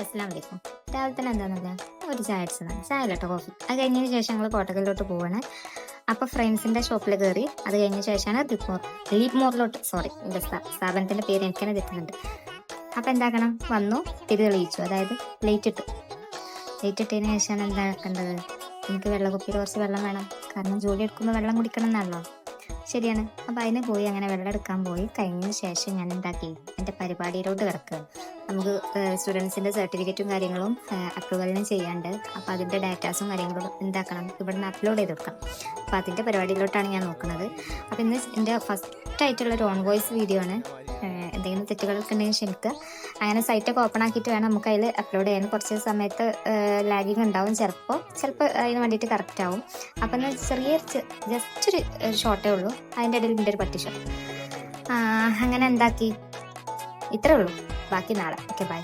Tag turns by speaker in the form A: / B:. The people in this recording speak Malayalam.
A: അസ്സലാമു അലൈക്കും. രാവിലെ തന്നെ എന്താണെന്നില്ല ഒരു ചായ അടിച്ചതാണ്. ചായ കേട്ടോ കോഫി. അത് കഴിഞ്ഞതിന് ശേഷം ഞങ്ങൾ കോട്ടക്കലിലോട്ട് പോവാണ്. അപ്പോൾ ഫ്രണ്ട്സിന്റെ ഷോപ്പിൽ കയറി. അത് കഴിഞ്ഞ ശേഷമാണ് ലീപ് മോറിലോട്ട് എൻ്റെ സ്ഥാപനത്തിന്റെ പേര് എനിക്ക് തന്നെ തെറ്റുന്നുണ്ട്. അപ്പോൾ എന്താക്കണം, വന്നു തിരി തെളിയിച്ചു, അതായത് ലൈറ്റ് ഇട്ടതിന് ശേഷമാണ് എന്താക്കേണ്ടത്, എനിക്ക് വെള്ളക്കുപ്പിയിൽ കുറച്ച് വെള്ളം വേണം. കാരണം ജോലി എടുക്കുമ്പോൾ വെള്ളം കുടിക്കണം എന്നാണല്ലോ. ശരിയാണ്. അപ്പോൾ അതിന് പോയി, അങ്ങനെ വെള്ളം എടുക്കാൻ പോയി. കഴിഞ്ഞതിന് ശേഷം ഞാൻ എന്താക്കി, എൻ്റെ പരിപാടിയിലോട്ട് കിടക്കുക. നമുക്ക് സ്റ്റുഡൻസിൻ്റെ സർട്ടിഫിക്കറ്റും കാര്യങ്ങളും അപ്രൂവലിന് ചെയ്യാണ്ട്. അപ്പോൾ അതിൻ്റെ ഡാറ്റാസും കാര്യങ്ങളും എന്താക്കണം, ഇവിടെ നിന്ന് അപ്ലോഡ് ചെയ്ത് കൊടുക്കാം. അപ്പോൾ അതിൻ്റെ പരിപാടിയിലോട്ടാണ് ഞാൻ നോക്കുന്നത്. അപ്പോൾ ഇന്ന് എൻ്റെ ഫസ്റ്റായിട്ടുള്ളൊരു ഓൺ വോയിസ് വീഡിയോ ആണ്. എന്തെങ്കിലും തെറ്റുകളൊക്കെ ഉണ്ടെങ്കിൽ ക്ഷമിക്കുക. അങ്ങനെ സൈറ്റൊക്കെ ഓപ്പൺ ആക്കിയിട്ട് വേണം നമുക്ക് അതിൽ അപ്ലോഡ് ചെയ്യാൻ. കുറച്ച് സമയത്ത് ലാഗിങ് ഉണ്ടാവും, ചിലപ്പോൾ അതിന് വേണ്ടിയിട്ട് കറക്റ്റ് ആവും. അപ്പം ജസ്റ്റ് ഒരു ഷോട്ടേ ഉള്ളൂ. അതിൻ്റെ ഇടയിൽ ഇതിൻ്റെ ഒരു പട്ടി ഷോട്ട് അങ്ങനെ എന്താക്കി, ഇത്രേ ഉള്ളൂ. ബാക്കി നാളെ. Okay, by.